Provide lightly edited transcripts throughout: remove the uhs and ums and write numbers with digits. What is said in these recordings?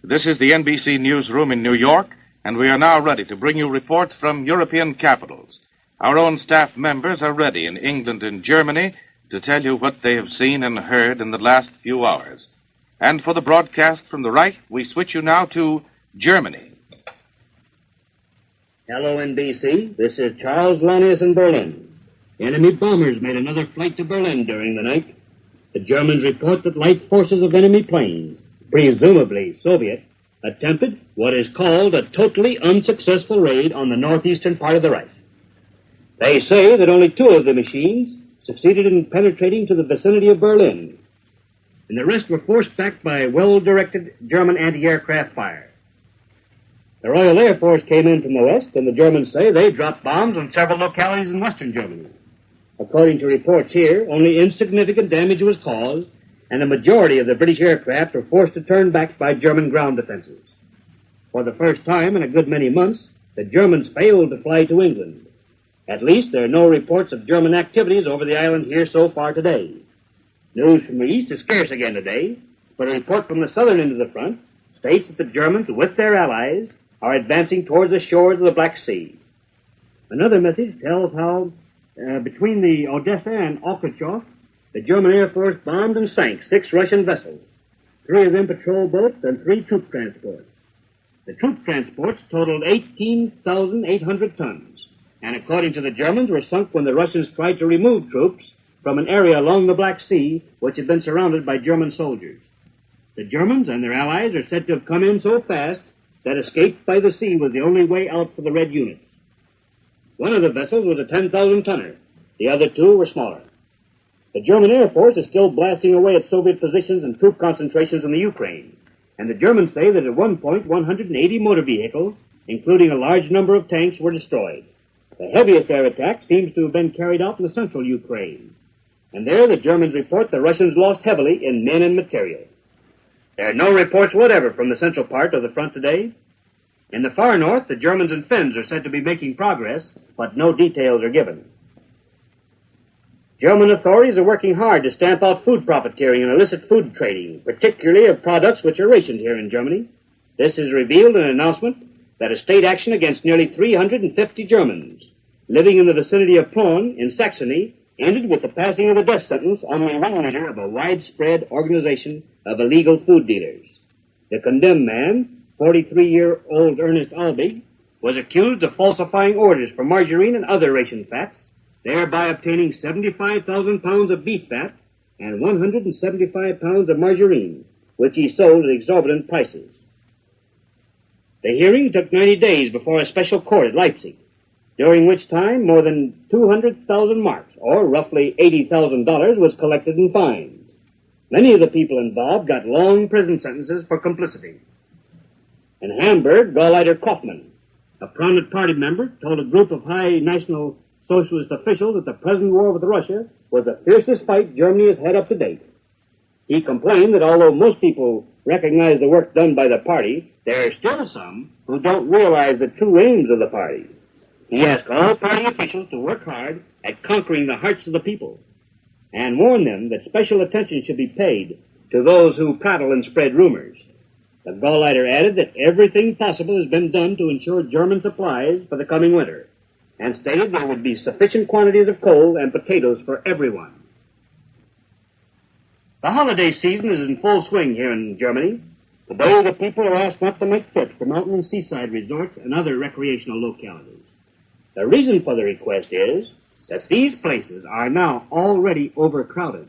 This is the NBC News Room in New York, and we are now ready to bring you reports from European capitals. Our own staff members are ready in England and Germany to tell you what they have seen and heard in the last few hours. And for the broadcast from the Reich, we switch you now to Germany. Hello, NBC. This is Charles Lanius in Berlin. Enemy bombers made another flight to Berlin during the night. The Germans report that light forces of enemy planes, presumably Soviet, attempted what is called a totally unsuccessful raid on the northeastern part of the Reich. They say that only 2 of the machines succeeded in penetrating to the vicinity of Berlin, and the rest were forced back by well-directed German anti-aircraft fire. The Royal Air Force came in from the west, and the Germans say they dropped bombs on several localities in western Germany. According to reports here, only insignificant damage was caused, and the majority of the British aircraft were forced to turn back by German ground defenses. For the first time in a good many months, the Germans failed to fly to England. At least there are no reports of German activities over the island here so far today. News from the east is scarce again today, but a report from the southern end of the front states that the Germans, with their allies, are advancing towards the shores of the Black Sea. Another message tells how, between the Odessa and Okhotsk, the German Air Force bombed and sank 6 Russian vessels, 3 of them patrol boats and 3 troop transports. The troop transports totaled 18,800 tons, and according to the Germans were sunk when the Russians tried to remove troops from an area along the Black Sea which had been surrounded by German soldiers. The Germans and their allies are said to have come in so fast that escape by the sea was the only way out for the Red units. One of the vessels was a 10,000-tonner. The other 2 were smaller. The German Air Force is still blasting away at Soviet positions and troop concentrations in the Ukraine, and the Germans say that at one point 180 motor vehicles, including a large number of tanks, were destroyed. The heaviest air attack seems to have been carried out in the central Ukraine, and there the Germans report the Russians lost heavily in men and material. There are no reports whatever from the central part of the front today. In the far north, the Germans and Finns are said to be making progress, but no details are given. German authorities are working hard to stamp out food profiteering and illicit food trading, particularly of products which are rationed here in Germany. This is revealed in an announcement that a state action against nearly 350 Germans living in the vicinity of Plön in Saxony ended with the passing of a death sentence on the ringleader of a widespread organization of illegal food dealers. The condemned man, 43-year-old Ernest Albig, was accused of falsifying orders for margarine and other ration fats, thereby obtaining 75,000 pounds of beef fat and 175 pounds of margarine, which he sold at exorbitant prices. The hearing took 90 days before a special court at Leipzig, during which time more than 200,000 marks, or roughly $80,000, was collected in fines. Many of the people involved got long prison sentences for complicity. In Hamburg, Gauleiter Kaufmann, a prominent party member, told a group of high National Socialist officials that the present war with Russia was the fiercest fight Germany has had up to date. He complained that although most people recognize the work done by the party, there are still some who don't realize the true aims of the party. He asked all party officials to work hard at conquering the hearts of the people and warned them that special attention should be paid to those who prattle and spread rumors. The Gauleiter added that everything possible has been done to ensure German supplies for the coming winter, and stated there would be sufficient quantities of coal and potatoes for everyone. The holiday season is in full swing here in Germany. Today the people are asked not to make trips to mountain and seaside resorts and other recreational localities. The reason for the request is that these places are now already overcrowded.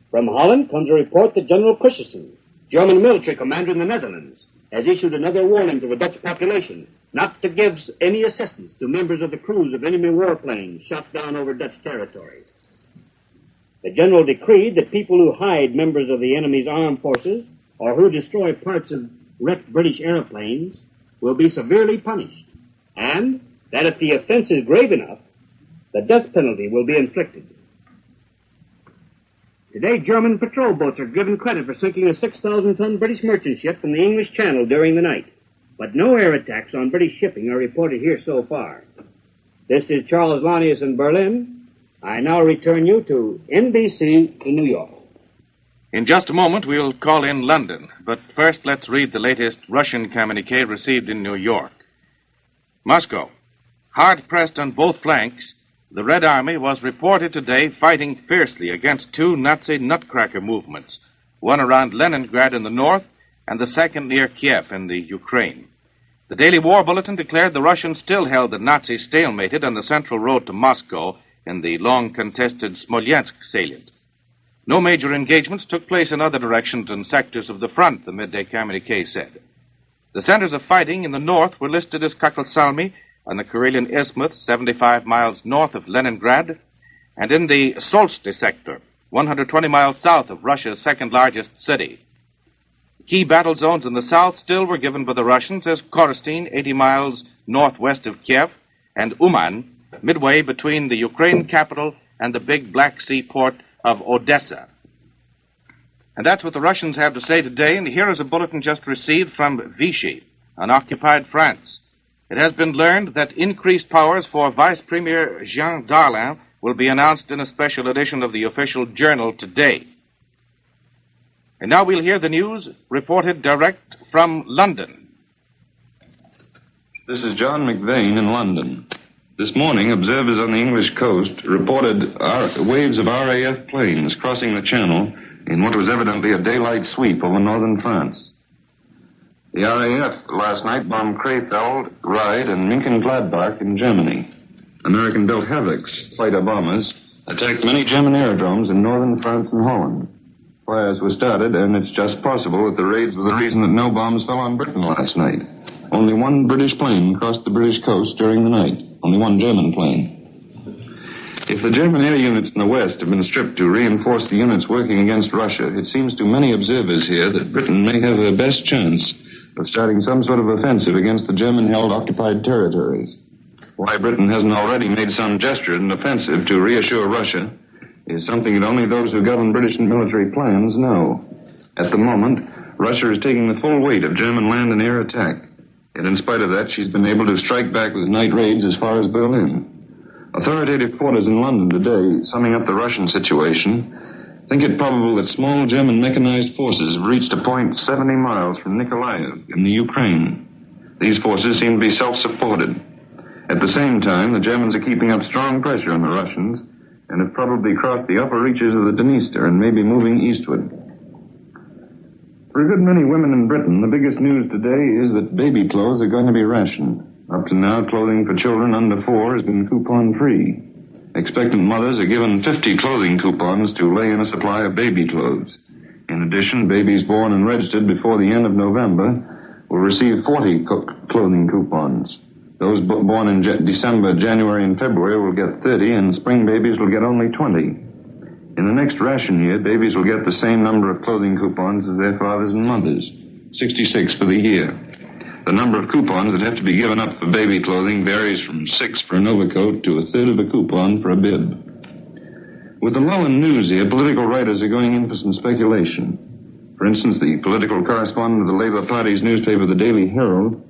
From Holland comes a report that General Christensen, German military commander in the Netherlands, has issued another warning to the Dutch population not to give any assistance to members of the crews of enemy warplanes shot down over Dutch territory. The general decreed that people who hide members of the enemy's armed forces or who destroy parts of wrecked British airplanes will be severely punished, and that if the offense is grave enough, the death penalty will be inflicted. Today, German patrol boats are given credit for sinking a 6,000-ton British merchant ship in the English Channel during the night, but no air attacks on British shipping are reported here so far. This is Charles Lanius in Berlin. I now return you to NBC in New York. In just a moment, we'll call in London. But first, let's read the latest Russian communique received in New York. Moscow. Hard pressed on both flanks, the Red Army was reported today fighting fiercely against two Nazi nutcracker movements, one around Leningrad in the north and the second near Kiev in the Ukraine. The Daily War Bulletin declared the Russians still held the Nazis stalemated on the central road to Moscow in the long-contested Smolensk salient. No major engagements took place in other directions and sectors of the front, the midday communique said. The centers of fighting in the north were listed as Kokelsalmi on the Karelian Isthmus, 75 miles north of Leningrad, and in the Solsty sector, 120 miles south of Russia's second-largest city. Key battle zones in the south still were given by the Russians as Korostyn, 80 miles northwest of Kiev, and Uman, midway between the Ukraine capital and the big Black Sea port of Odessa. And that's what the Russians have to say today, and here is a bulletin just received from Vichy on occupied France. It has been learned that increased powers for Vice Premier Jean Darlin will be announced in a special edition of the official journal today. And now we'll hear the news reported direct from London. This is John McVeigh in London. This morning, observers on the English coast reported waves of RAF planes crossing the Channel in what was evidently a daylight sweep over northern France. The RAF last night bombed Krefeld, Ride, and München-Gladbach in Germany. American-built Havocs, fighter bombers, attacked many German aerodromes in northern France and Holland. Fires were started, and it's just possible that the raids were the reason that no bombs fell on Britain last night. Only one British plane crossed the British coast during the night. Only one German plane. If the German air units in the West have been stripped to reinforce the units working against Russia, it seems to many observers here that Britain may have her best chance of starting some sort of offensive against the German-held occupied territories. Why Britain hasn't already made some gesture in an offensive to reassure Russia is something that only those who govern British military plans know. At the moment, Russia is taking the full weight of German land and air attack. And in spite of that, she's been able to strike back with night raids as far as Berlin. Authoritative quarters in London today, summing up the Russian situation, think it probable that small German mechanized forces have reached a point 70 miles from Nikolaev in the Ukraine. These forces seem to be self-supported. At the same time, the Germans are keeping up strong pressure on the Russians and have probably crossed the upper reaches of the Dniester and may be moving eastward. For a good many women in Britain, the biggest news today is that baby clothes are going to be rationed. Up to now, clothing for children under 4 has been coupon-free. Expectant mothers are given 50 clothing coupons to lay in a supply of baby clothes. In addition, babies born and registered before the end of November will receive 40 clothing coupons. Those born in December, January, and February will get 30, and spring babies will get only 20. In the next ration year, babies will get the same number of clothing coupons as their fathers and mothers, 66 for the year. The number of coupons that have to be given up for baby clothing varies from 6 for an overcoat to a third of a coupon for a bib. With the lull in news here, political writers are going in for some speculation. For instance, the political correspondent of the Labour Party's newspaper, the Daily Herald,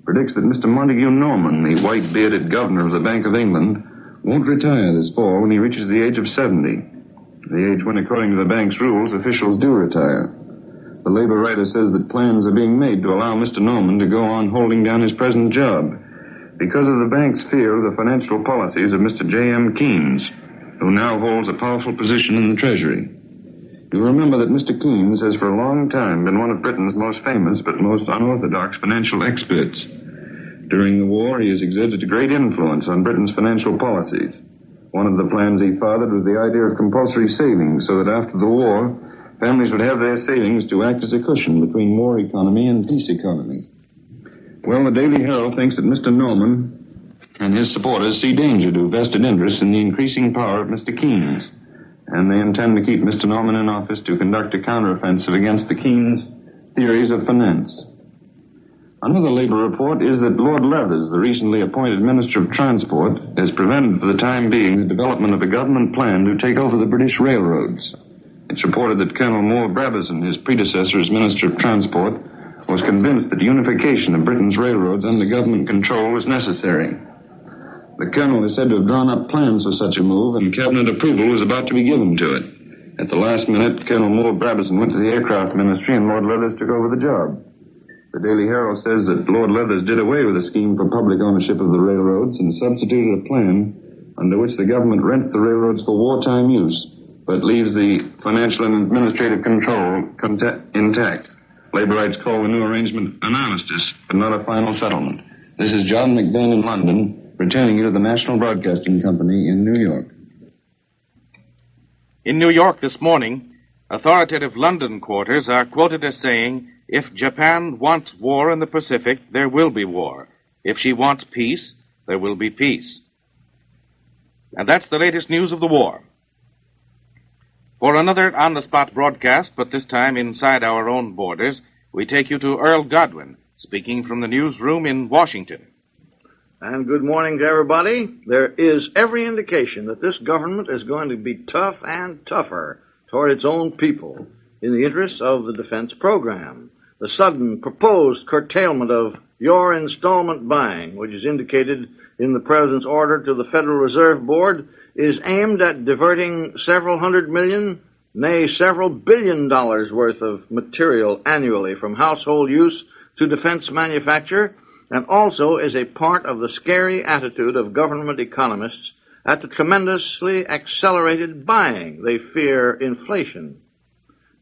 predicts that Mr. Montague Norman, the white-bearded governor of the Bank of England, won't retire this fall when he reaches the age of 70. The age when, according to the bank's rules, officials do retire. The Labour writer says that plans are being made to allow Mr. Norman to go on holding down his present job because of the bank's fear of the financial policies of Mr. J.M. Keynes, who now holds a powerful position in the Treasury. You remember that Mr. Keynes has for a long time been one of Britain's most famous but most unorthodox financial experts. During the war, he has exerted a great influence on Britain's financial policies. One of the plans he fathered was the idea of compulsory savings so that after the war, families would have their savings to act as a cushion between war economy and peace economy. Well, the Daily Herald thinks that Mr. Norman and his supporters see danger to vested interests in the increasing power of Mr. Keynes, and they intend to keep Mr. Norman in office to conduct a counteroffensive against the Keynes theories of finance. Another Labour report is that Lord Leathers, the recently appointed Minister of Transport, has prevented for the time being the development of a government plan to take over the British railroads. It's reported that Colonel Moore Brabazon, his predecessor as Minister of Transport, was convinced that unification of Britain's railroads under government control was necessary. The colonel is said to have drawn up plans for such a move, and cabinet approval was about to be given to it. At the last minute, Colonel Moore Brabazon went to the aircraft ministry and Lord Leathers took over the job. The Daily Herald says that Lord Leathers did away with a scheme for public ownership of the railroads and substituted a plan under which the government rents the railroads for wartime use, but leaves the financial and administrative control intact. Labor rights call the new arrangement an armistice, but not a final settlement. This is John McBain in London, returning you to the National Broadcasting Company in New York. In New York this morning, authoritative London quarters are quoted as saying, if Japan wants war in the Pacific, there will be war. If she wants peace, there will be peace. And that's the latest news of the war. For another on-the-spot broadcast, but this time inside our own borders, we take you to Earl Godwin, speaking from the newsroom in Washington. And good morning to everybody. There is every indication that this government is going to be tough and tougher toward its own people in the interests of the defense program. The sudden proposed curtailment of your installment buying, which is indicated in the President's order to the Federal Reserve Board, is aimed at diverting several hundred million, nay, several billion dollars worth of material annually from household use to defense manufacture, and also is a part of the scary attitude of government economists at the tremendously accelerated buying. They fear inflation.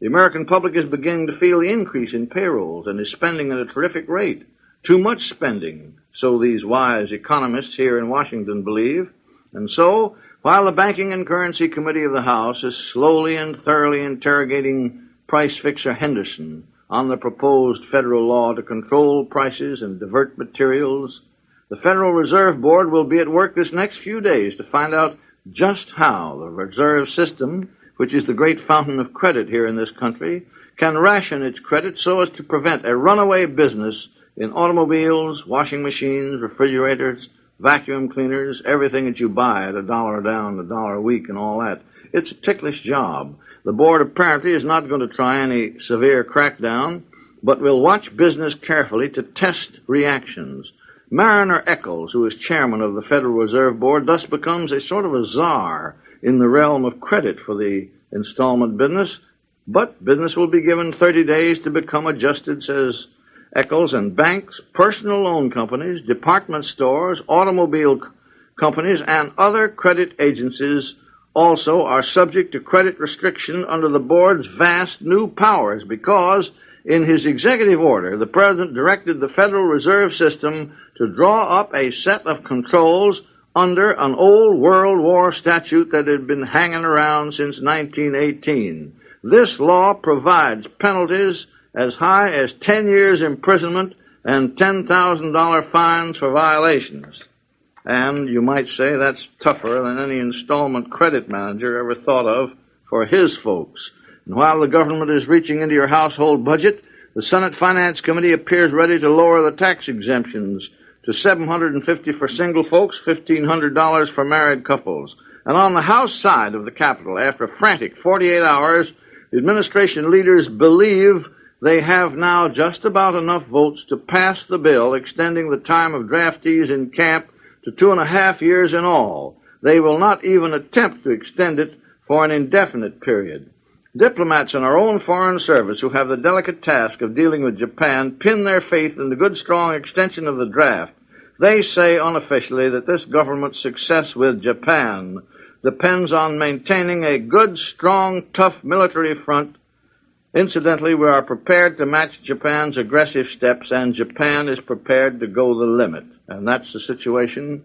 The American public is beginning to feel the increase in payrolls and is spending at a terrific rate. Too much spending, so these wise economists here in Washington believe. And so, while the Banking and Currency Committee of the House is slowly and thoroughly interrogating price fixer Henderson on the proposed federal law to control prices and divert materials, the Federal Reserve Board will be at work this next few days to find out just how the reserve system, which is the great fountain of credit here in this country, can ration its credit so as to prevent a runaway business in automobiles, washing machines, refrigerators, vacuum cleaners, everything that you buy at $1 down, $1 a week, and all that. It's a ticklish job. The board apparently is not going to try any severe crackdown, but will watch business carefully to test reactions. Mariner Eccles, who is chairman of the Federal Reserve Board, thus becomes a sort of a czar in the realm of credit for the installment business, but business will be given 30 days to become adjusted, says Eccles, and banks, personal loan companies, department stores, automobile companies, and other credit agencies also are subject to credit restriction under the board's vast new powers because, in his executive order, the President directed the Federal Reserve System to draw up a set of controls under an old World War statute that had been hanging around since 1918. This law provides penalties as high as 10 years imprisonment and $10,000 fines for violations. And you might say that's tougher than any installment credit manager ever thought of for his folks. And while the government is reaching into your household budget, the Senate Finance Committee appears ready to lower the tax exemptions to $750 for single folks, $1,500 for married couples. And on the House side of the Capitol, after a frantic 48 hours, the administration leaders believe they have now just about enough votes to pass the bill extending the time of draftees in camp to 2.5 years in all. They will not even attempt to extend it for an indefinite period. Diplomats in our own foreign service who have the delicate task of dealing with Japan pin their faith in the good, strong extension of the draft. They say unofficially that this government's success with Japan depends on maintaining a good, strong, tough military front. Incidentally, we are prepared to match Japan's aggressive steps, and Japan is prepared to go the limit. And that's the situation.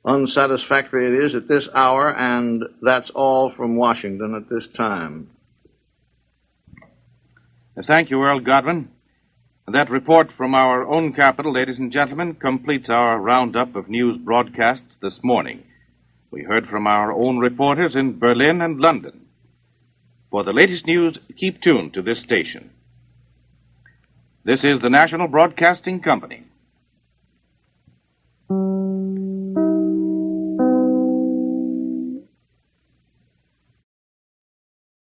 Unsatisfactory it is at this hour, and that's all from Washington at this time. Thank you, Earl Godwin. That report from our own capital, ladies and gentlemen, completes our roundup of news broadcasts this morning. We heard from our own reporters in Berlin and London. For the latest news, keep tuned to this station. This is the National Broadcasting Company.